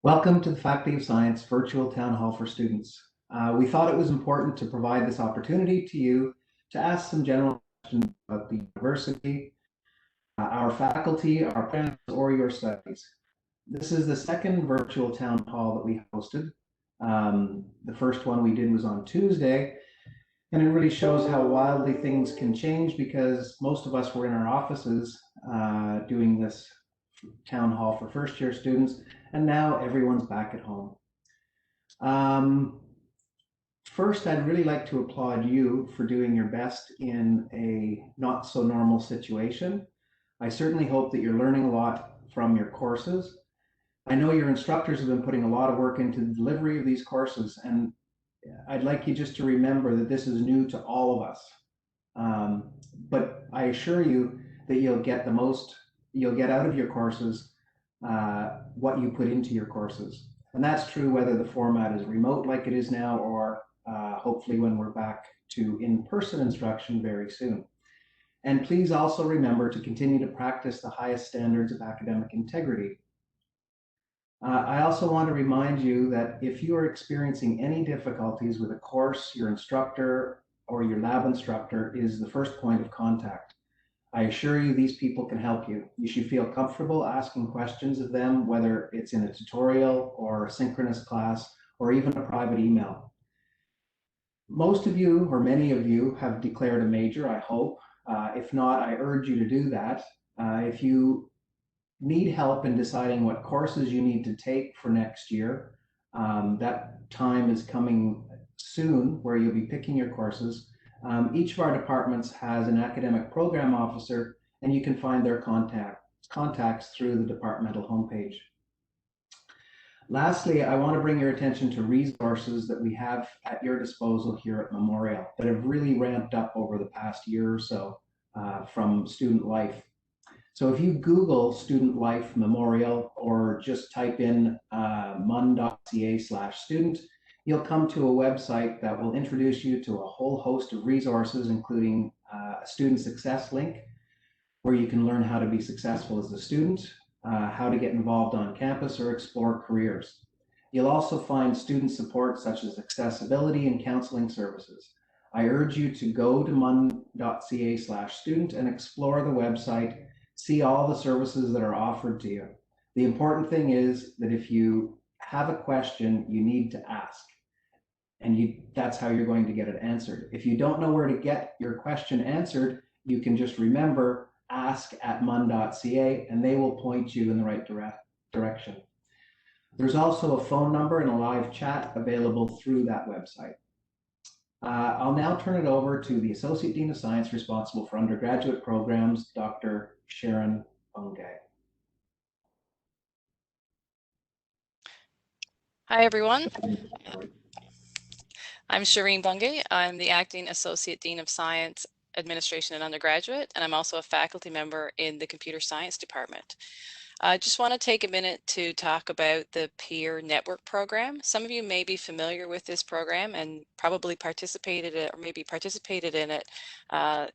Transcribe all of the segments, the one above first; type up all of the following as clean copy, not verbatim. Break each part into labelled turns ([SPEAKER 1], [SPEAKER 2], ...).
[SPEAKER 1] Welcome to the Faculty of Science Virtual Town Hall for Students. We thought it was important to provide this opportunity to you to ask some general questions about the university, our faculty, our programs, or your studies. This is the second virtual town hall that we hosted. The first one we did was on Tuesday, and it really shows how wildly things can change because most of us were in our offices doing this town hall for first year students, and now everyone's back at home. First, I'd really like to applaud you for doing your best in a not so normal situation. I certainly hope that you're learning a lot from your courses. I know your instructors have been putting a lot of work into the delivery of these courses, and I'd like you just to remember that this is new to all of us. But I assure you that you'll get out of your courses what you put into your courses. And that's true whether the format is remote like it is now or hopefully when we're back to in-person instruction very soon. And please also remember to continue to practice the highest standards of academic integrity. I also want to remind you that if you are experiencing any difficulties with a course, your instructor or your lab instructor is the first point of contact. I assure you these people can help you. You should feel comfortable asking questions of them, whether it's in a tutorial or a synchronous class or even a private email. Most of you, or many of you, have declared a major, I hope. If not, I urge you to do that. If you need help in deciding what courses you need to take for next year, that time is coming soon where you'll be picking your courses. Each of our departments has an academic program officer, and you can find their contacts through the departmental homepage. Lastly, I want to bring your attention to resources that we have at your disposal here at Memorial that have really ramped up over the past year or so from Student Life. So if you Google Student Life Memorial or just type in mun.ca/student, you'll come to a website that will introduce you to a whole host of resources, including a student success link, where you can learn how to be successful as a student, how to get involved on campus or explore careers. You'll also find student support such as accessibility and counseling services. I urge you to go to mun.ca/student and explore the website, see all the services that are offered to you. The important thing is that if you have a question, you need to ask, and that's how you're going to get it answered. If you don't know where to get your question answered, you can just remember ask@mun.ca and they will point you in the right direction. There's also a phone number and a live chat available through that website. I'll now turn it over to the Associate Dean of Science responsible for undergraduate programs, Dr. Carolyn Walsh.
[SPEAKER 2] Hi, everyone. I'm Shireen Bungay. I'm the Acting Associate Dean of Science, Administration and Undergraduate, and I'm also a faculty member in the Computer Science Department. I just want to take a minute to talk about the Peer Network Program. Some of you may be familiar with this program and probably participated in it, or maybe participated in it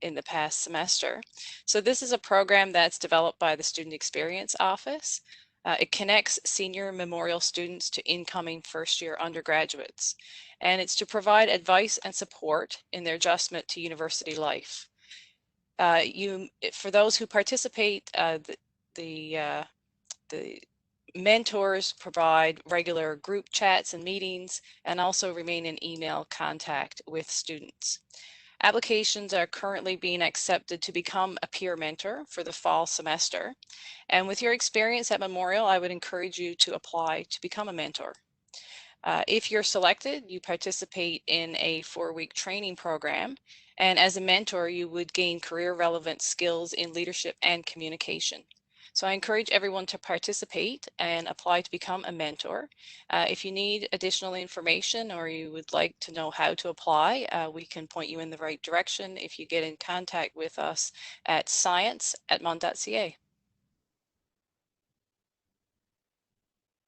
[SPEAKER 2] in the past semester. So this is a program that's developed by the Student Experience Office. It connects senior memorial students to incoming first-year undergraduates, and it's to provide advice and support in their adjustment to university life. For those who participate, the mentors provide regular group chats and meetings and also remain in email contact with students. Applications are currently being accepted to become a peer mentor for the fall semester. And with your experience at Memorial, I would encourage you to apply to become a mentor. If you're selected, you participate in a 4-week training program. And as a mentor, you would gain career relevant skills in leadership and communication. So I encourage everyone to participate and apply to become a mentor. If you need additional information or you would like to know how to apply, we can point you in the right direction if you get in contact with us at science@mun.ca.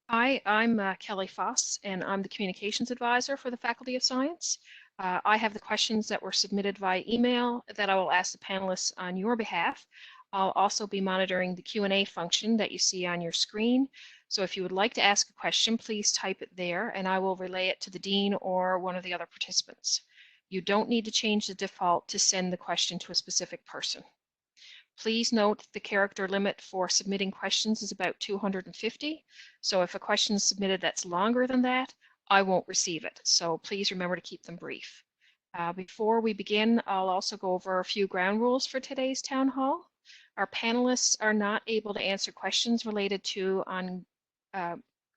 [SPEAKER 3] Hi, I'm Kelly Foss, and I'm the Communications Advisor for the Faculty of Science. I have the questions that were submitted via email that I will ask the panelists on your behalf. I'll also be monitoring the Q&A function that you see on your screen. So if you would like to ask a question, please type it there and I will relay it to the dean or one of the other participants. You don't need to change the default to send the question to a specific person. Please note the character limit for submitting questions is about 250. So if a question is submitted that's longer than that, I won't receive it. So please remember to keep them brief. Before we begin, I'll also go over a few ground rules for today's town hall. Our panelists are not able to answer questions related to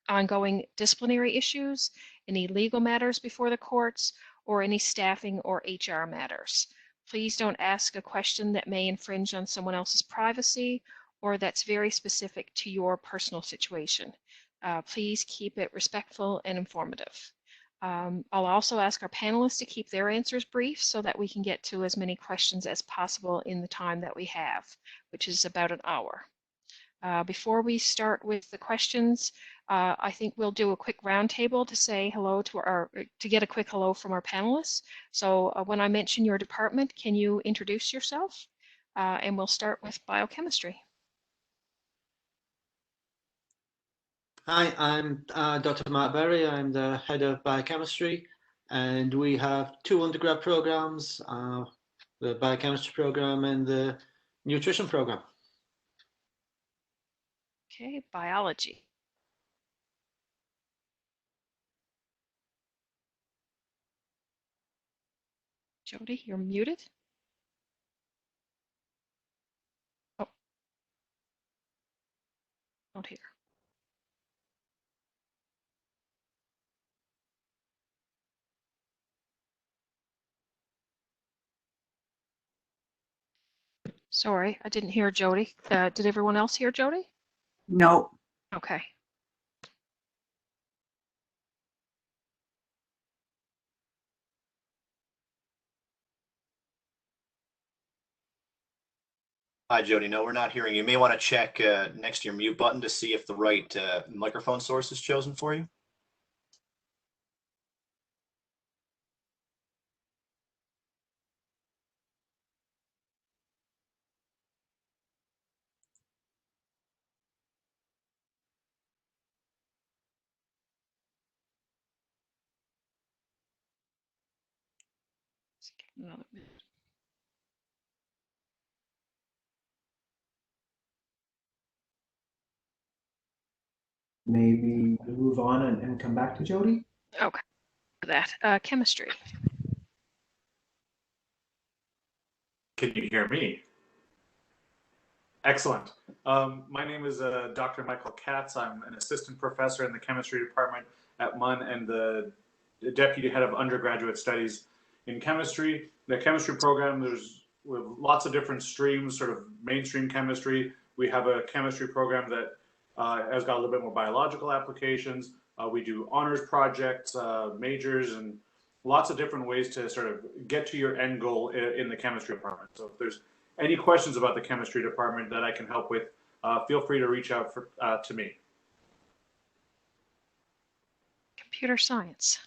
[SPEAKER 3] ongoing disciplinary issues, any legal matters before the courts, or any staffing or HR matters. Please don't ask a question that may infringe on someone else's privacy or that's very specific to your personal situation. Please keep it respectful and informative. I'll also ask our panelists to keep their answers brief so that we can get to as many questions as possible in the time that we have, which is about an hour. Before we start with the questions, I think we'll do a quick roundtable to say hello to get a quick hello from our panelists. So when I mention your department, can you introduce yourself? And we'll start with biochemistry.
[SPEAKER 4] Hi, I'm Dr. Matt Berry. I'm the head of biochemistry, and we have 2 undergrad programs, the biochemistry program and the nutrition program.
[SPEAKER 3] Okay, biology. Jody, you're muted. Oh, don't hear. Sorry, I didn't hear Jody. Did everyone else hear Jody?
[SPEAKER 5] No.
[SPEAKER 3] Okay.
[SPEAKER 6] Hi, Jody. No, we're not hearing you. You may want to check next to your mute button to see if the right microphone source is chosen for you.
[SPEAKER 3] Another minute.
[SPEAKER 1] Maybe move on and come back to Jody.
[SPEAKER 3] Okay, that chemistry.
[SPEAKER 7] Can you hear me? Excellent. My name is Dr. Michael Katz. I'm an assistant professor in the chemistry department at MUN and the deputy head of undergraduate studies in chemistry. The chemistry program, we have lots of different streams, sort of mainstream chemistry. We have a chemistry program that has got a little bit more biological applications. We do honors projects, majors, and lots of different ways to sort of get to your end goal in the chemistry department. So if there's any questions about the chemistry department that I can help with, feel free to reach out to me.
[SPEAKER 3] Computer science.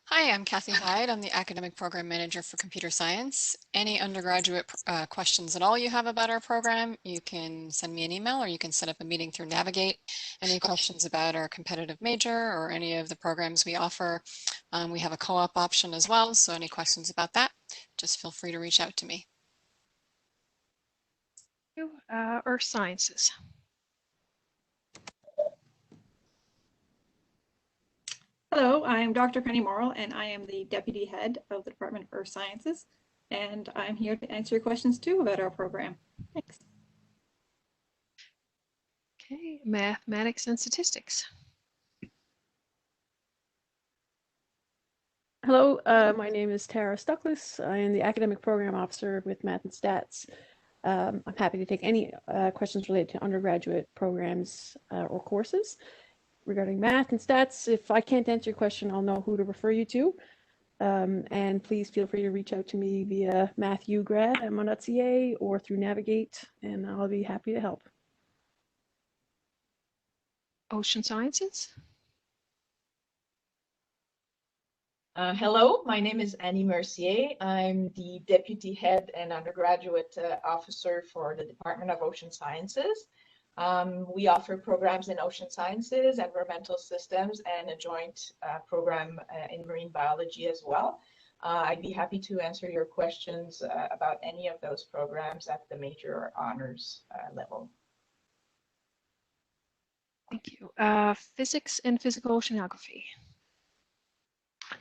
[SPEAKER 8] Hi, I'm Kathy Hyde. I'm the Academic Program Manager for Computer Science. Any undergraduate questions at all you have about our program, you can send me an email or you can set up a meeting through Navigate. Any questions about our competitive major or any of the programs we offer, we have a co-op option as well, so any questions about that, just feel free to reach out to me.
[SPEAKER 3] Earth sciences.
[SPEAKER 5] Hello, I'm Dr. Penny Morrill, and I am the Deputy Head of the Department of Earth Sciences, and I'm here to answer your questions too about our program. Thanks.
[SPEAKER 3] Okay, mathematics and statistics.
[SPEAKER 9] Hello, my name is Tara Stuckless. I am the Academic Program Officer with Math and Stats. I'm happy to take any questions related to undergraduate programs or courses. Regarding math and stats, if I can't answer your question, I'll know who to refer you to. And please feel free to reach out to me via matthewgrad@mon.ca or through Navigate, and I'll be happy to help.
[SPEAKER 3] Ocean sciences.
[SPEAKER 10] Hello, my name is Annie Mercier. I'm the Deputy Head and Undergraduate Officer for the Department of Ocean Sciences. We offer programs in ocean sciences, environmental systems, and a joint program in marine biology as well. I'd be happy to answer your questions about any of those programs at the major or honors level.
[SPEAKER 3] Thank you. Physics and physical oceanography.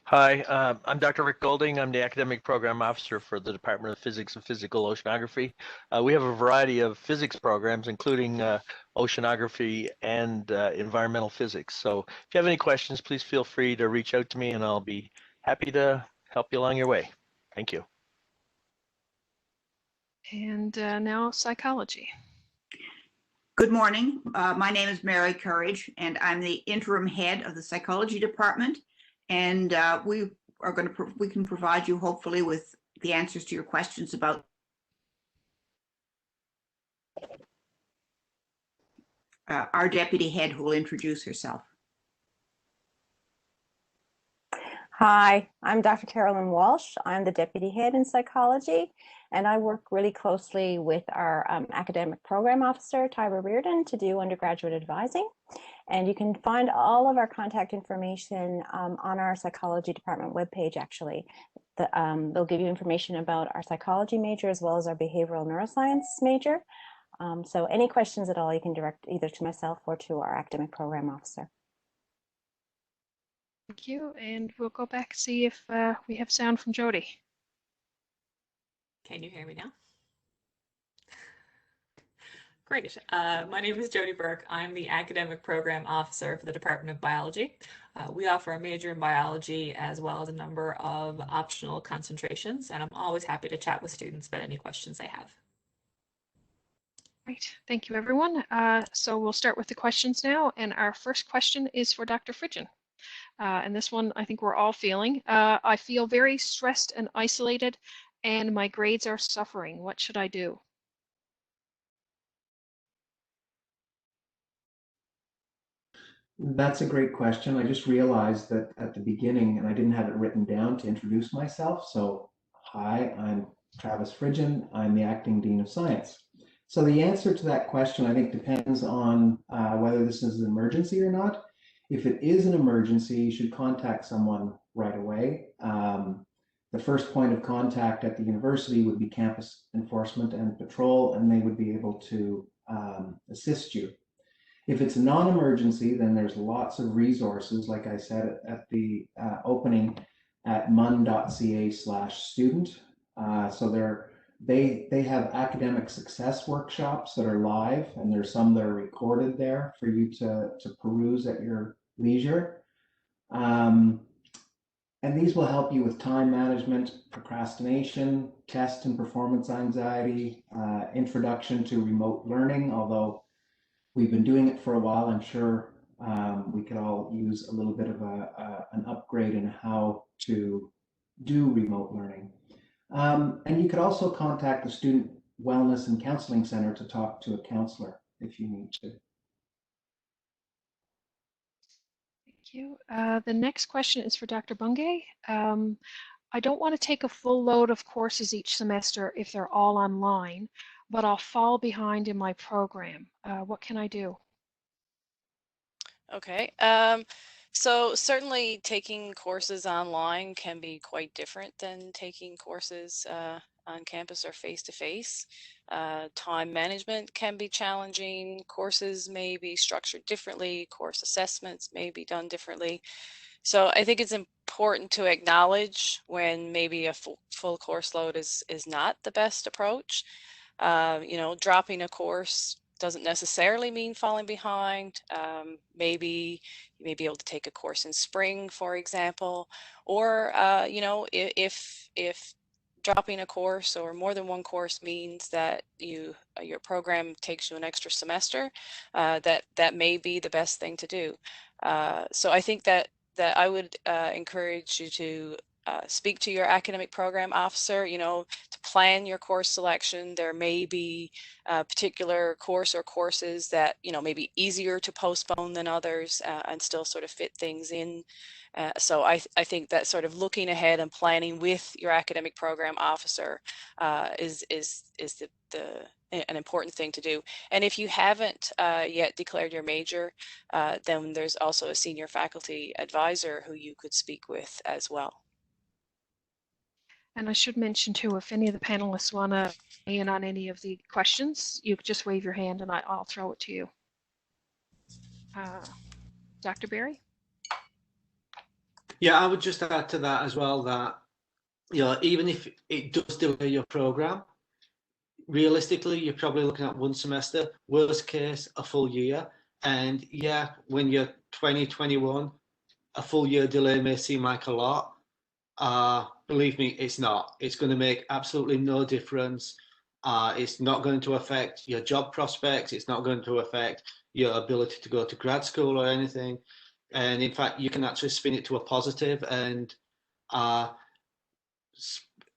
[SPEAKER 11] Hi, I'm Dr. Rick Golding. I'm the Academic Program Officer for the Department of Physics and Physical Oceanography. We have a variety of physics programs, including oceanography and environmental physics. So if you have any questions, please feel free to reach out to me and I'll be happy to help you along your way. Thank you.
[SPEAKER 3] And now psychology.
[SPEAKER 12] Good morning. My name is Mary Courage, and I'm the interim head of the psychology department. And we can provide you hopefully with the answers to your questions about our deputy head, who will introduce herself.
[SPEAKER 13] Hi, I'm Dr. Carolyn Walsh. I'm the deputy head in psychology, and I work really closely with our academic program officer, Tyra Reardon, to do undergraduate advising. And you can find all of our contact information on our psychology department webpage, actually. They'll give you information about our psychology major as well as our behavioral neuroscience major. So any questions at all, you can direct either to myself or to our academic program officer.
[SPEAKER 3] Thank you. And we'll go back and see if we have sound from Jody.
[SPEAKER 14] Can you hear me now? Great. My name is Jody Burke. I'm the Academic Program Officer for the Department of Biology. We offer a major in biology as well as a number of optional concentrations, and I'm always happy to chat with students about any questions they have.
[SPEAKER 3] Great. Thank you, everyone. So we'll start with the questions now. And our first question is for Dr. Fridgen. And this one, I think we're all feeling. I feel very stressed and isolated, and my grades are suffering. What should I do?
[SPEAKER 1] That's a great question. I just realized that at the beginning, and I didn't have it written down to introduce myself. So, hi, I'm Travis Fridgen. I'm the Acting Dean of Science. So the answer to that question, I think, depends on whether this is an emergency or not. If it is an emergency, you should contact someone right away. The first point of contact at the university would be campus enforcement and patrol, and they would be able to assist you. If it's a non-emergency, then there's lots of resources, like I said at the opening, at mun.ca/student. So they have academic success workshops that are live, and there's some that are recorded there for you to peruse at your leisure. And these will help you with time management, procrastination, test and performance anxiety, introduction to remote learning, although we've been doing it for a while. I'm sure we could all use a little bit of an upgrade in how to do remote learning. And you could also contact the Student Wellness and Counseling Center to talk to a counselor if you need to.
[SPEAKER 3] Thank you. The next question is for Dr. Bungay. I don't want to take a full load of courses each semester if they're all online, but I'll fall behind in my program. What can I do?
[SPEAKER 2] Okay. So certainly taking courses online can be quite different than taking courses on campus or face-to-face. Time management can be challenging. Courses may be structured differently. Course assessments may be done differently. So I think it's important to acknowledge when maybe a full course load is not the best approach. You know, dropping a course doesn't necessarily mean falling behind. Maybe you may be able to take a course in spring, for example, or you know, if dropping a course or more than one course means that your program takes you an extra semester, that may be the best thing to do. So I think that I would encourage you to speak to your academic program officer, you know, to plan your course selection. There may be a particular course or courses that, you know, may be easier to postpone than others and still sort of fit things in. So I think that sort of looking ahead and planning with your academic program officer is the an important thing to do. And if you haven't yet declared your major, then there's also a senior faculty advisor who you could speak with as well.
[SPEAKER 3] And I should mention too, if any of the panelists want to weigh in on any of the questions, you could just wave your hand and I'll throw it to you. Dr. Berry?
[SPEAKER 4] Yeah, I would just add to that as well that, you know, even if it does delay your program, realistically, you're probably looking at one semester, worst case, a full year. And yeah, when you're 20, 21, a full year delay may seem like a lot. Believe me, it's not. It's going to make absolutely no difference. It's not going to affect your job prospects. It's not going to affect your ability to go to grad school or anything. And in fact, you can actually spin it to a positive and,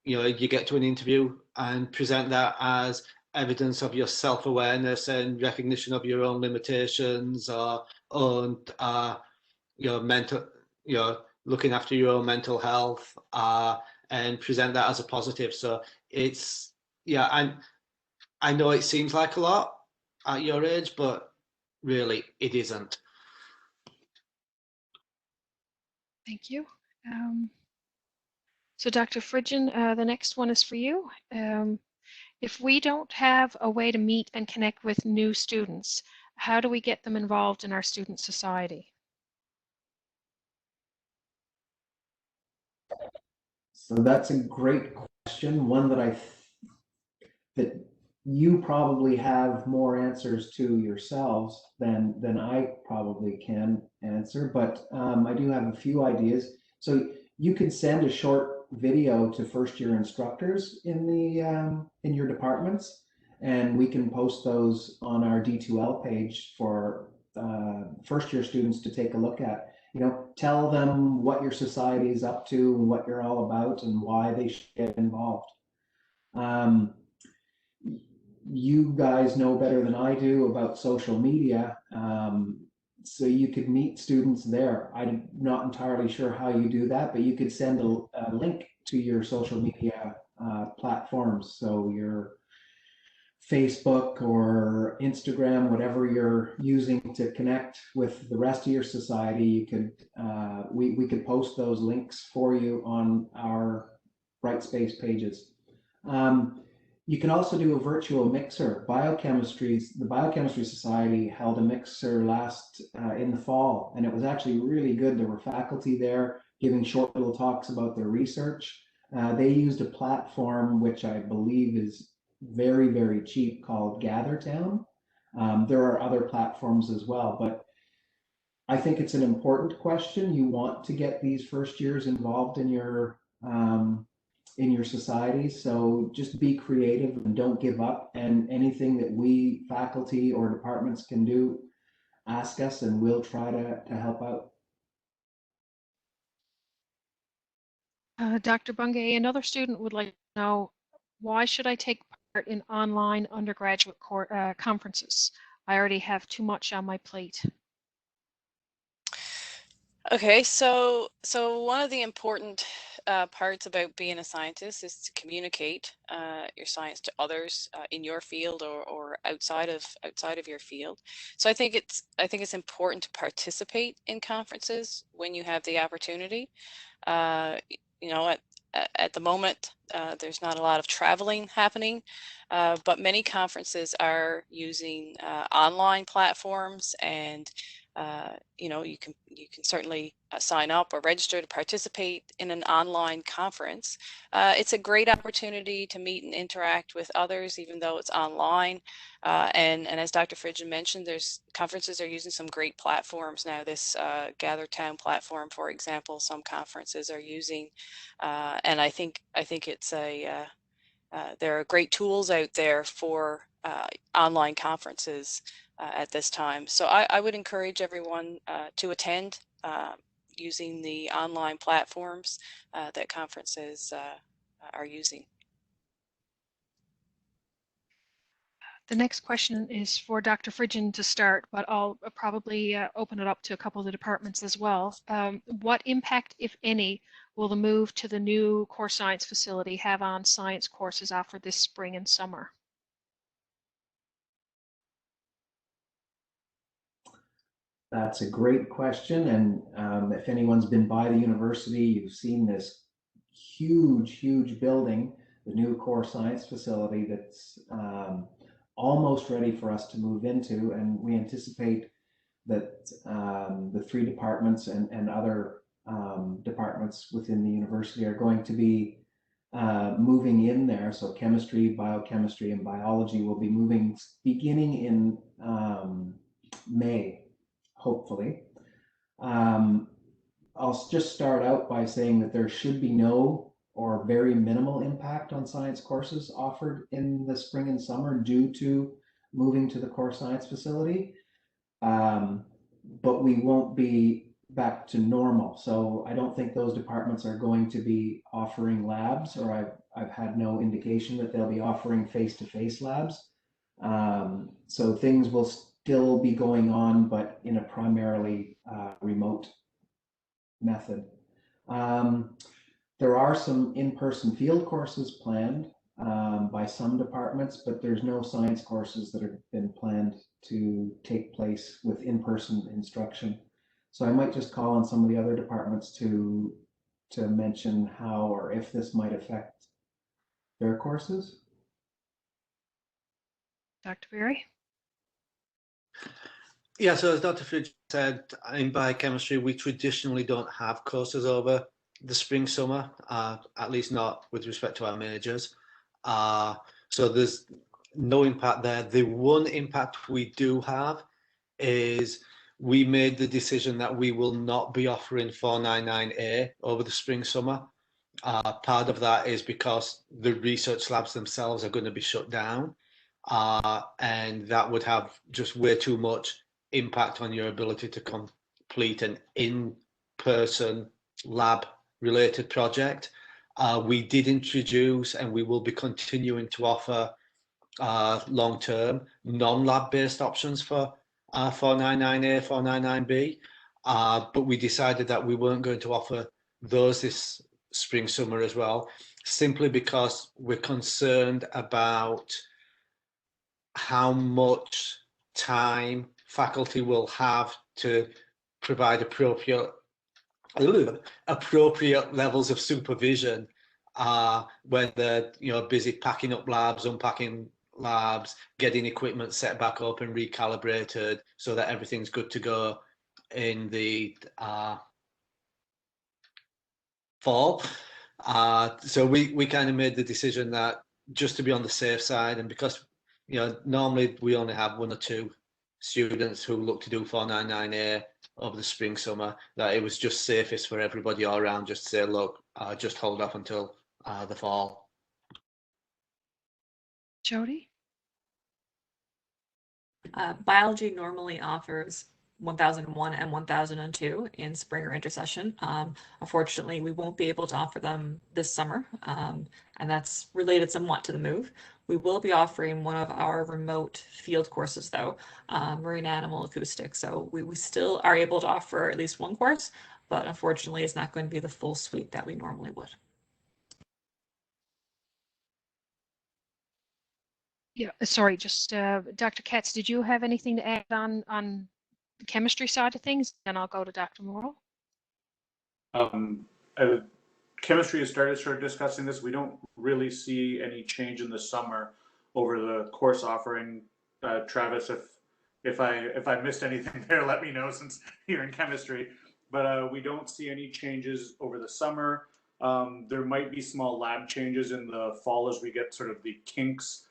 [SPEAKER 4] you know, you get to an interview and present that as evidence of your self-awareness and recognition of your own limitations or own, your mental, you know, looking after your own mental health, and present that as a positive. So it's, yeah, I know it seems like a lot at your age, but really it isn't.
[SPEAKER 3] Thank you. So Dr. Fridgen, the next one is for you. If we don't have a way to meet and connect with new students, how do we get them involved in our student society?
[SPEAKER 1] So that's a great question, one that that you probably have more answers to yourselves than I probably can answer, but I do have a few ideas. So you can send a short video to first year instructors in the in your departments, and we can post those on our D2L page for first year students to take a look at. You know, tell them what your society is up to and what you're all about and why they should get involved. You guys know better than I do about social media, so you could meet students there. I'm not entirely sure how you do that, but you could send a link to your social media platforms. So your Facebook or Instagram, whatever you're using to connect with the rest of your society, you could we could post those links for you on our Brightspace pages. You can also do a virtual mixer. The Biochemistry Society held a mixer last in the fall, and it was actually really good. There were faculty there giving short little talks about their research. They used a platform which I believe is very, very cheap called GatherTown. There are other platforms as well, but I think it's an important question. You want to get these first years involved in your society. So just be creative and don't give up. And anything that we faculty or departments can do, ask us and we'll try to help out.
[SPEAKER 3] Dr. Bungay, another student would like to know, why should I take part in online undergraduate conferences? I already have too much on my plate.
[SPEAKER 2] Okay, so one of the important parts about being a scientist is to communicate your science to others in your field or outside of your field. So I think it's important to participate in conferences when you have the opportunity. You know, at the moment, there's not a lot of traveling happening, but many conferences are using online platforms, and you know, you can certainly sign up or register to participate in an online conference. It's a great opportunity to meet and interact with others, even though it's online. And as Dr. Fridgen mentioned, there's conferences are using some great platforms now. This GatherTown platform, for example, some conferences are using, and I think it's there are great tools out there for online conferences at this time. So I would encourage everyone to attend using the online platforms that conferences are using.
[SPEAKER 3] The next question is for Dr. Fridgen to start, but I'll probably open it up to a couple of the departments as well. What impact, if any, will the move to the new core science facility have on science courses offered this spring and summer?
[SPEAKER 1] That's a great question. And if anyone's been by the university, you've seen this huge building, the new core science facility that's almost ready for us to move into. And we anticipate that the three departments and other departments within the university are going to be moving in there. So chemistry, biochemistry, and biology will be moving beginning in May, hopefully. I'll just start out by saying that there should be no or very minimal impact on science courses offered in the spring and summer due to moving to the core science facility. But we won't be back to normal. So I don't think those departments are going to be offering labs, or I've had no indication that they'll be offering face-to-face labs. So things will still be going on, but in a primarily remote method. There are some in-person field courses planned by some departments, but there's no science courses that have been planned to take place with in-person instruction. So I might just call on some of the other departments to mention how or if this might affect their courses.
[SPEAKER 3] Dr. Berry?
[SPEAKER 4] Yeah, so as Dr. Fridge said, in biochemistry, we traditionally don't have courses over the spring, summer, at least not with respect to our majors. So there's no impact there. The one impact we do have is we made the decision that we will not be offering 499A over the spring, summer. Part of that is because the research labs themselves are going to be shut down, and that would have just way too much impact on your ability to complete an in-person lab related project. We did introduce, and we will be continuing to offer long-term non-lab based options for 499A, 499B, but we decided that we weren't going to offer those this spring, summer as well, simply because we're concerned about how much time faculty will have to provide appropriate levels of supervision when they're busy packing up labs, unpacking labs, getting equipment set back up and recalibrated so that everything's good to go in the fall. So we kind of made the decision that just to be on the safe side, and because normally we only have 1 or 2 students who look to do 499A over the spring, summer, that it was just safest for everybody all around just to say, look, just hold off until the fall.
[SPEAKER 3] Jody?
[SPEAKER 14] Biology normally offers 1001 and 1002 in spring or intersession. Unfortunately, we won't be able to offer them this summer, and that's related somewhat to the move. We will be offering one of our remote field courses, though, marine animal acoustics. So we still are able to offer at least one course, but unfortunately, it's not going to be the full suite that we normally would.
[SPEAKER 3] Yeah, sorry, just Dr. Katz, did you have anything to add on the chemistry side of things? Then I'll go to Dr. Morrill.
[SPEAKER 7] Chemistry has started discussing this. We don't really see any change in the summer over the course offering. Travis, if I missed anything there, let me know since you're in chemistry. But we don't see any changes over the summer. There might be small lab changes in the fall as we get sort of the kinks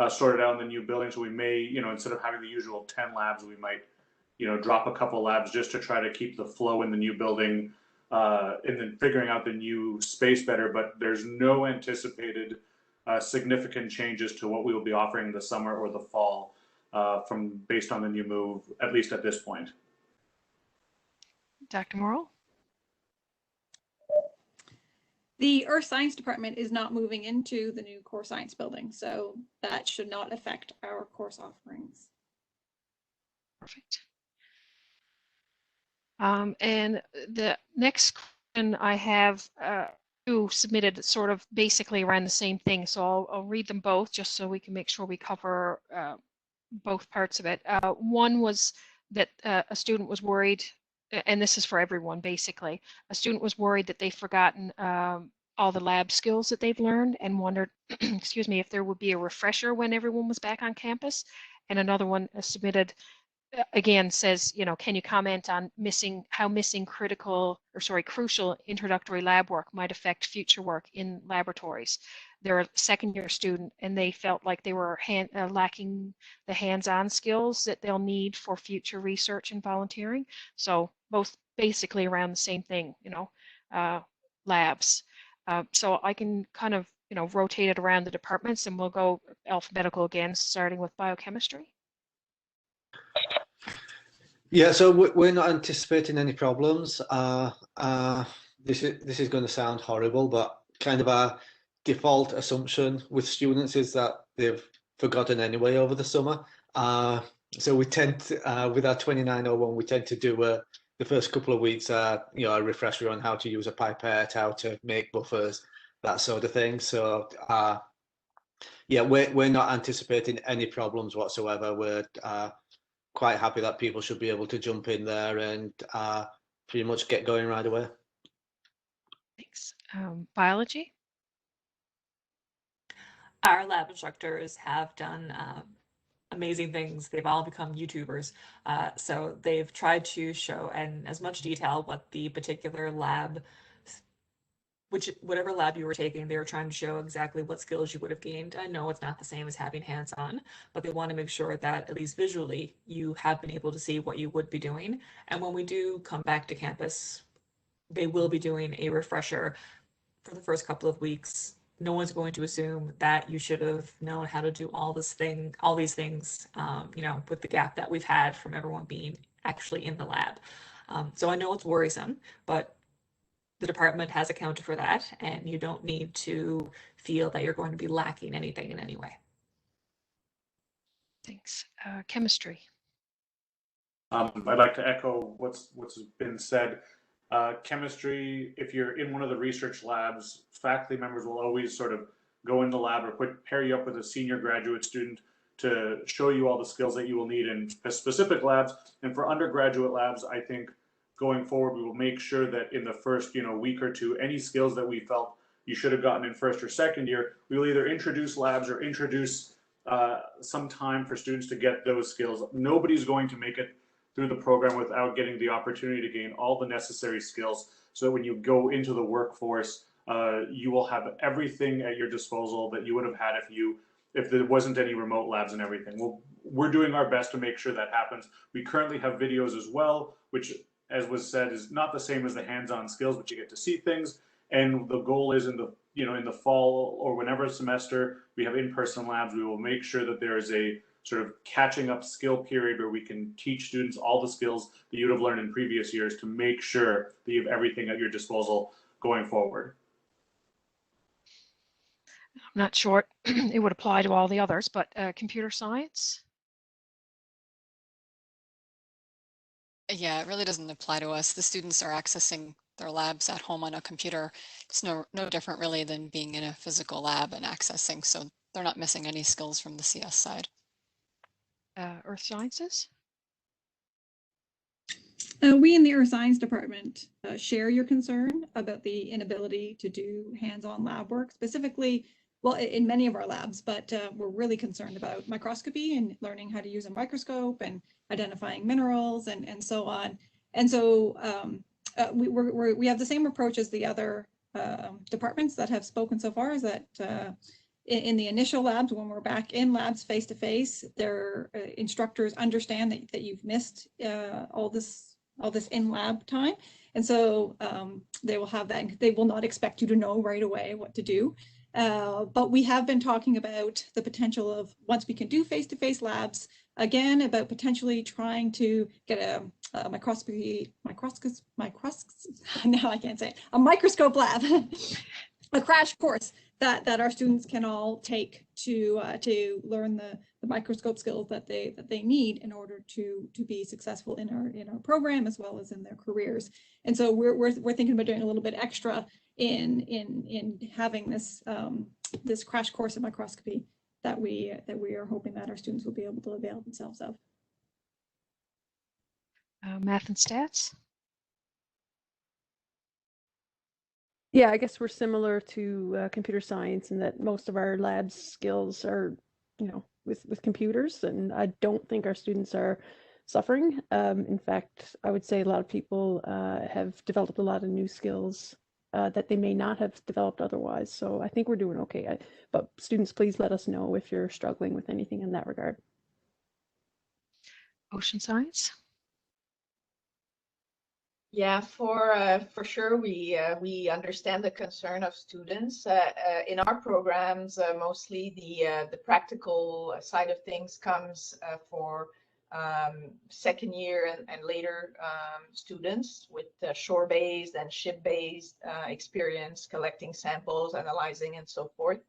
[SPEAKER 7] sorted out in the new building. So we may, instead of having the usual 10 labs, we might, drop a couple labs just to try to keep the flow in the new building and then figuring out the new space better. But there's no anticipated significant changes to what we will be offering in the summer or the fall based on the new move, at least at this point.
[SPEAKER 3] Dr. Morrill?
[SPEAKER 5] The Earth Science Department is not moving into the new core science building, so that should not affect our course offerings.
[SPEAKER 3] Perfect. And the next question I have two submitted sort of basically around the same thing, so I'll read them both just so we can make sure we cover both parts of it. One was that a student was worried, and this is for everyone basically, a student was worried that they've forgotten all the lab skills that they've learned and wondered, excuse me, if there would be a refresher when everyone was back on campus. And another one submitted again says, you know, can you comment on how missing crucial introductory lab work might affect future work in laboratories? They're a second-year student and they felt like they were lacking the hands-on skills that they'll need for future research and volunteering. So both basically around the same thing, you know, labs. So I can kind of, you know, rotate it around the departments and we'll go alphabetical again, starting with biochemistry.
[SPEAKER 4] Yeah, so we're not anticipating any problems. This is going to sound horrible, but kind of our default assumption with students is that they've forgotten anyway over the summer. So we tend to, with our 2901, we tend to do the first couple of weeks, you know, a refresher on how to use a pipette, how to make buffers, that sort of thing. So yeah, we're not anticipating any problems whatsoever. We're quite happy that people should be able to jump in there and pretty much get going right away.
[SPEAKER 3] Thanks. Biology?
[SPEAKER 14] Our lab instructors have done amazing things. They've all become YouTubers. So they've tried to show in as much detail what the particular lab, whatever lab you were taking, they were trying to show exactly what skills you would have gained. I know it's not the same as having hands-on, but they want to make sure that at least visually you have been able to see what you would be doing. And when we do come back to campus, they will be doing a refresher for the first couple of weeks. No one's going to assume that you should have known how to do all these things, you know, with the gap that we've had from everyone being actually in the lab. So I know it's worrisome, but the department has accounted for that, and you don't need to feel that you're going to be lacking anything in any way.
[SPEAKER 3] Thanks. Chemistry.
[SPEAKER 7] I'd like to echo what's been said. Chemistry, if you're in one of the research labs, faculty members will always sort of go in the lab or pair you up with a senior graduate student to show you all the skills that you will need in specific labs. And for undergraduate labs, I think going forward, we will make sure that in the first, you know, week or two, any skills that we felt you should have gotten in first or second year, we will either introduce labs or introduce some time for students to get those skills. Nobody's going to make it through the program without getting the opportunity to gain all the necessary skills so that when you go into the workforce, you will have everything at your disposal that you would have had if there wasn't any remote labs and everything. Well, we're doing our best to make sure that happens. We currently have videos as well, which, as was said, is not the same as the hands-on skills, but you get to see things. And the goal is in the fall or whenever semester we have in-person labs, we will make sure that there is a sort of catching up skill period where we can teach students all the skills that you'd have learned in previous years to make sure that you have everything at your disposal going forward.
[SPEAKER 3] I'm not sure it would apply to all the others, but computer science?
[SPEAKER 8] Yeah, it really doesn't apply to us. The students are accessing their labs at home on a computer. It's no different really than being in a physical lab and accessing, so they're not missing any skills from the CS side.
[SPEAKER 3] Earth sciences?
[SPEAKER 5] We in the Earth Science Department share your concern about the inability to do hands-on lab work, specifically, well, in many of our labs, but we're really concerned about microscopy and learning how to use a microscope and identifying minerals and so on. And so we have the same approach as the other departments that have spoken so far, is that in the initial labs, when we're back in labs face to face, their instructors understand that you've missed all this in lab time, and so they will have that. They will not expect you to know right away what to do. But we have been talking about the potential of, once we can do face-to-face labs, again, about potentially trying to get a microscope, now I can't say it, a microscope lab, a crash course that our students can all take to learn the microscope skills that they need in order to be successful in our program as well as in their careers. And so we're thinking about doing a little bit extra in having this this crash course in microscopy that we are hoping that our students will be able to avail themselves of.
[SPEAKER 3] Math and stats?
[SPEAKER 9] Yeah, I guess we're similar to computer science in that most of our lab skills are, with computers, and I don't think our students are suffering. In fact, I would say a lot of people have developed a lot of new skills that they may not have developed otherwise. So I think we're doing okay. But students, please let us know if you're struggling with anything in that regard.
[SPEAKER 3] Ocean science?
[SPEAKER 10] Yeah, for sure, we understand the concern of students. In our programs, mostly the practical side of things comes for second year and later students with shore-based and ship-based experience collecting samples, analyzing, and so forth.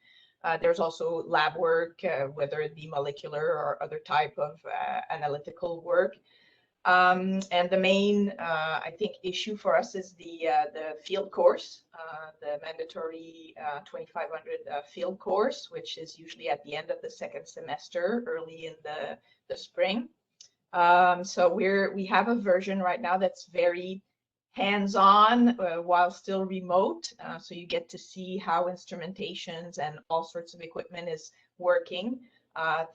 [SPEAKER 10] There's also lab work, whether it be molecular or other type of analytical work. And the main, I think, issue for us is the field course, the mandatory 2500 field course, which is usually at the end of the second semester, early in the spring. So we have a version right now that's very hands-on while still remote. So you get to see how instrumentations and all sorts of equipment is working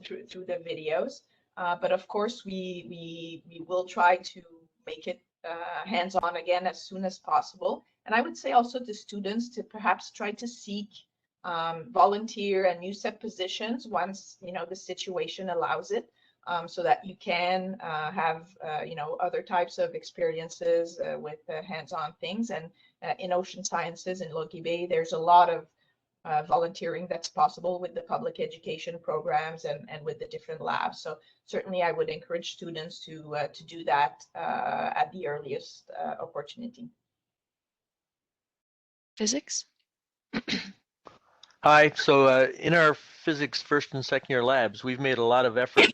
[SPEAKER 10] through the videos. But of course, we will try to make it hands-on again as soon as possible. And I would say also to students to perhaps try to seek volunteer and USEP positions once the situation allows it, so that you can have other types of experiences with hands-on things. And in ocean sciences in Loki Bay, there's a lot of volunteering that's possible with the public education programs and with the different labs. So certainly I would encourage students to do that at the earliest opportunity.
[SPEAKER 3] Physics?
[SPEAKER 11] Hi. So in our physics first and second year labs, we've made a lot of effort.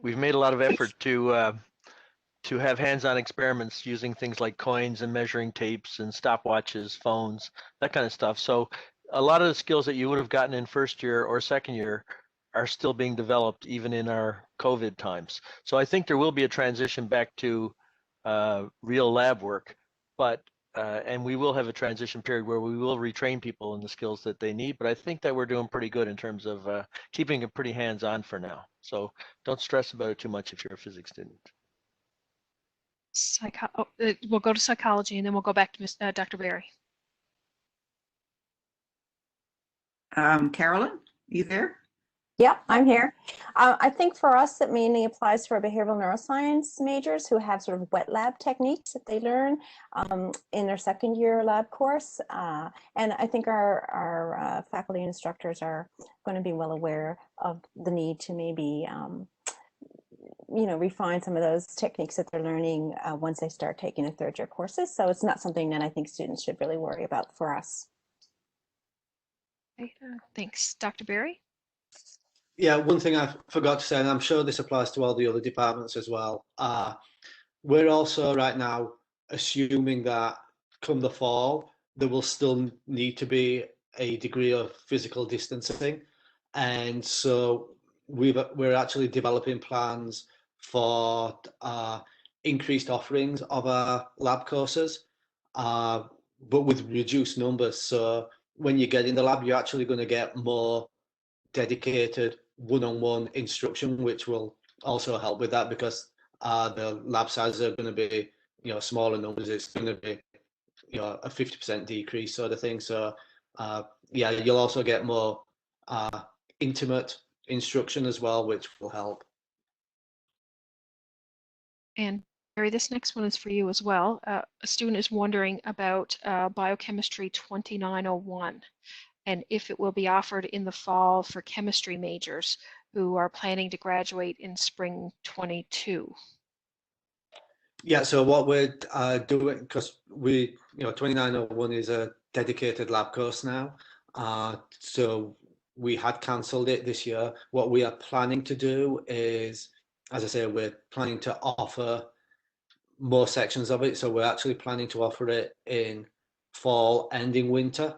[SPEAKER 11] We've made a lot of effort to have hands-on experiments using things like coins and measuring tapes and stopwatches, phones, that kind of stuff. So a lot of the skills that you would have gotten in first year or second year are still being developed even in our COVID times. So I think there will be a transition back to real lab work, but and we will have a transition period where we will retrain people in the skills that they need. But I think that we're doing pretty good in terms of keeping it pretty hands-on for now. So don't stress about it too much if you're a physics student.
[SPEAKER 3] We'll go to psychology and then we'll go back to Dr. Berry.
[SPEAKER 12] Carolyn, you there?
[SPEAKER 13] Yep, I'm here. I think for us, it mainly applies for behavioral neuroscience majors who have sort of wet lab techniques that they learn in their second year lab course. And I think our faculty and instructors are going to be well aware of the need to maybe refine some of those techniques that they're learning once they start taking the third year courses. So it's not something that I think students should really worry about for us.
[SPEAKER 3] Okay, thanks. Dr. Berry?
[SPEAKER 4] Yeah, one thing I forgot to say, and I'm sure this applies to all the other departments as well. We're also right now assuming that come the fall, there will still need to be a degree of physical distancing. And so we're actually developing plans for increased offerings of our lab courses, but with reduced numbers. So when you get in the lab, you're actually going to get more dedicated one-on-one instruction, which will also help with that, because the lab sizes are going to be smaller numbers. It's going to be a 50% decrease sort of thing. So yeah, you'll also get more intimate instruction as well, which will help.
[SPEAKER 3] And Barry, this next one is for you as well. A student is wondering about Biochemistry 2901 and if it will be offered in the fall for chemistry majors who are planning to graduate in spring 22.
[SPEAKER 4] Yeah, so what we're doing, because 2901 is a dedicated lab course now, so we had cancelled it this year. What we are planning to do is, as I say, we're planning to offer more sections of it. So we're actually planning to offer it in fall and in winter.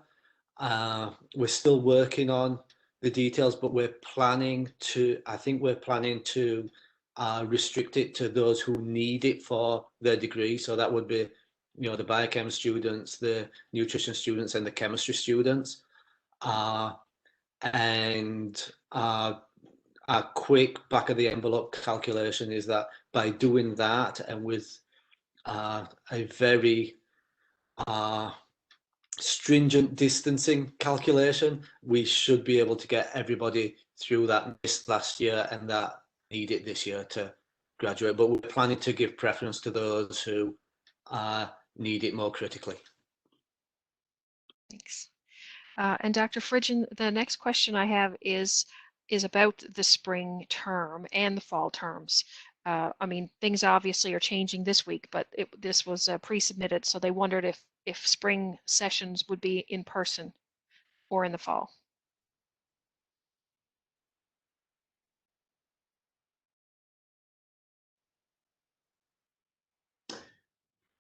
[SPEAKER 4] We're still working on the details, but we're planning to, I think we're planning to restrict it to those who need it for their degree. So that would be, you know, the biochem students, the nutrition students, and the chemistry students. And a quick back of the envelope calculation is that by doing that, and with a very stringent distancing calculation, we should be able to get everybody through that missed last year and that need it this year to graduate. But we're planning to give preference to those who need it more critically.
[SPEAKER 3] Thanks. And Dr. Fridgen, the next question I have is about the spring term and the fall terms. I mean, things obviously are changing this week, but this was pre-submitted, so they wondered if spring sessions would be in person or in the fall.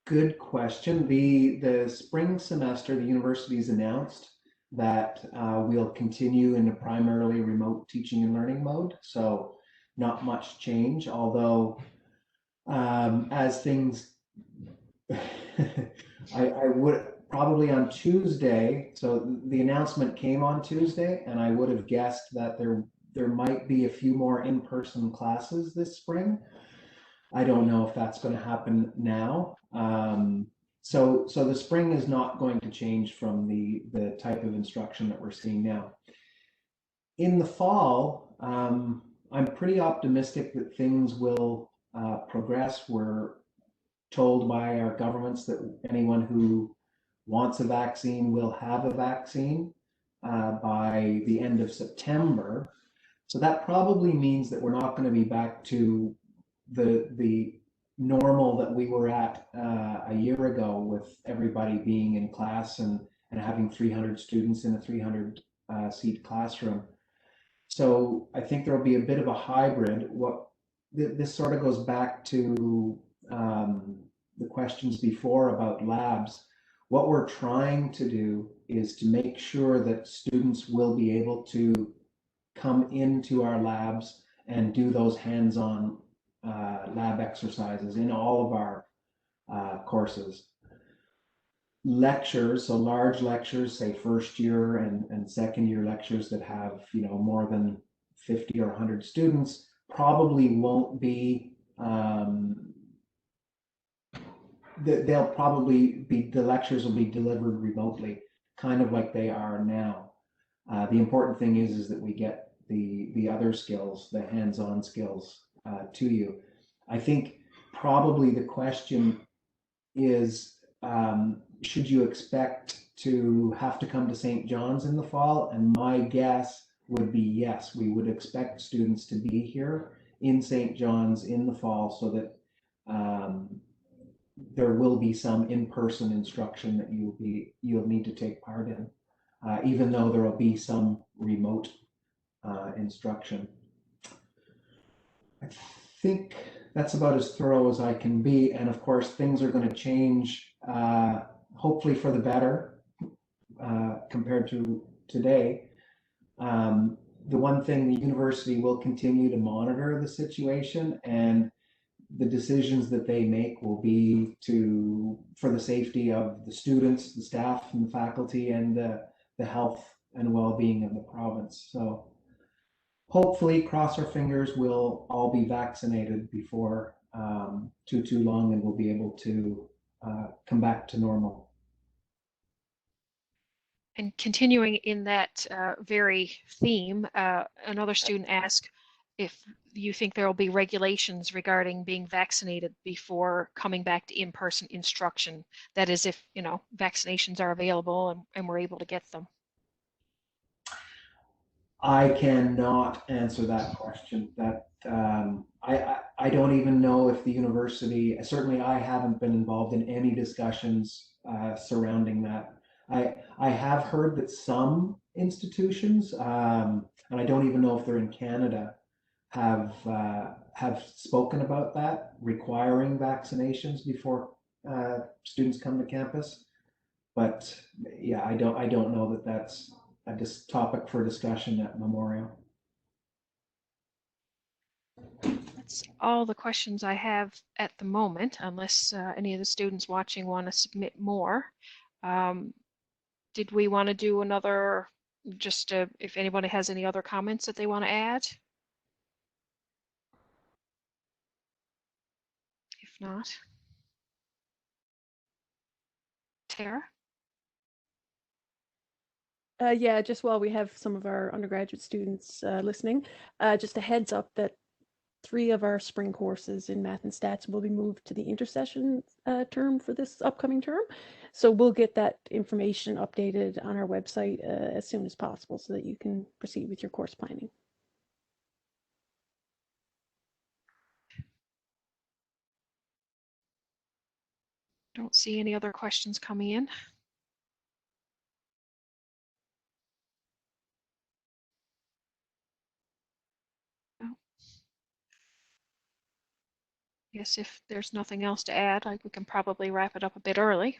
[SPEAKER 1] Good question. The spring semester, the university's announced that we'll continue in a primarily remote teaching and learning mode. So not much change, although as things, I would probably on Tuesday, so the announcement came on Tuesday, and I would have guessed that there might be a few more in-person classes this spring. I don't know if that's going to happen now. So the spring is not going to change from the type of instruction that we're seeing now. In the fall, I'm pretty optimistic that things will progress. We're told by our governments that anyone who wants a vaccine will have a vaccine by the end of September. So that probably means that we're not going to be back to the normal that we were at a year ago, with everybody being in class and having 300 students in a 300 seat classroom. So I think there will be a bit of a hybrid. This sort of goes back to the questions before about labs. What we're trying to do is to make sure that students will be able to come into our labs and do those hands-on lab exercises in all of our courses. Lectures, so large lectures, say first year and second year lectures that have, you know, more than 50 or 100 students, probably won't be, they'll probably be, the lectures will be delivered remotely, kind of like they are now. The important thing is that we get the other skills, the hands-on skills to you. I think probably the question is, should you expect to have to come to St. John's in the fall? And my guess would be yes, we would expect students to be here in St. John's in the fall, so that there will be some in-person instruction that you'll need to take part in, even though there will be some remote instruction. I think that's about as thorough as I can be. And of course, things are going to change, hopefully for the better, compared to today. The one thing, the university will continue to monitor the situation, and the decisions that they make will be for the safety of the students, the staff, and the faculty, and the health and well-being of the province. So hopefully, cross our fingers, we'll all be vaccinated before too long, and we'll be able to come back to normal.
[SPEAKER 3] And continuing in that very theme, another student asked if you think there will be regulations regarding being vaccinated before coming back to in-person instruction. That is, if, you know, vaccinations are available and we're able to get them.
[SPEAKER 1] I cannot answer that question. That I don't even know if the university, certainly I haven't been involved in any discussions surrounding that. I have heard that some institutions, and I don't even know if they're in Canada, have spoken about that, requiring vaccinations before students come to campus. But yeah, I don't know that that's a topic for discussion at Memorial.
[SPEAKER 3] That's all the questions I have at the moment, unless any of the students watching want to submit more. Did we want to do another, just if anybody has any other comments that they want to add? If not, Tara?
[SPEAKER 9] Yeah, just while we have some of our undergraduate students listening, just a heads up that 3 of our spring courses in math and stats will be moved to the intersession term for this upcoming term. So we'll get that information updated on our website as soon as possible so that you can proceed with your course planning.
[SPEAKER 3] Don't see any other questions coming in. Guess if there's nothing else to add, we can probably wrap it up a bit early.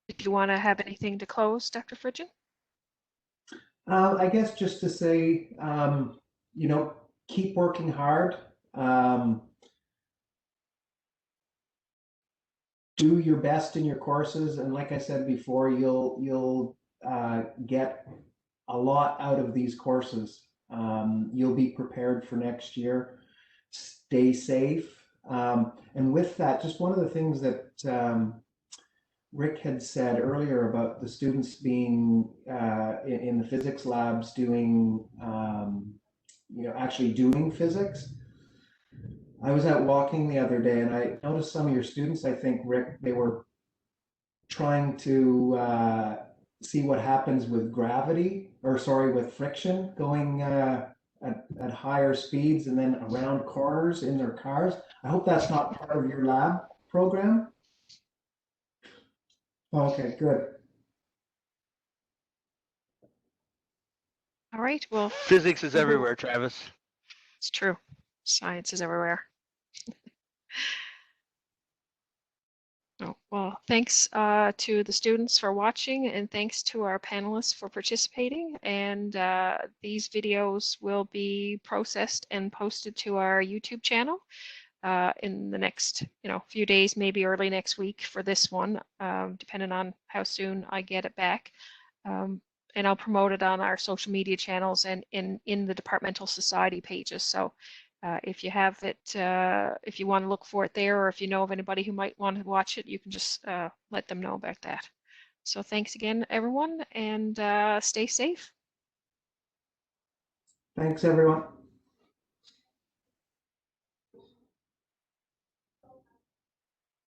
[SPEAKER 3] If you want to have anything to close, Dr. Fridgen?
[SPEAKER 1] I guess just to say, you know, keep working hard. Do your best in your courses, and like I said before, you'll get a lot out of these courses. You'll be prepared for next year. Stay safe. And with that, just one of the things that Rick had said earlier about the students being in the physics labs doing, you know, actually doing physics. I was out walking the other day and I noticed some of your students, I think, Rick, they were trying to see what happens with gravity, or sorry, with friction going at higher speeds and then around corners in their cars. I hope that's not part of your lab program. Okay, good.
[SPEAKER 3] All right, well.
[SPEAKER 11] Physics is everywhere, Travis.
[SPEAKER 3] It's true. Science is everywhere. Oh, well, thanks to the students for watching, and thanks to our panelists for participating. And these videos will be processed and posted to our YouTube channel in the next, few days, maybe early next week for this one, depending on how soon I get it back. And I'll promote it on our social media channels and in the departmental society pages. So if you have it, if you want to look for it there, or if you know of anybody who might want to watch it, you can just let them know about that. So thanks again, everyone, and stay safe.
[SPEAKER 1] Thanks, everyone.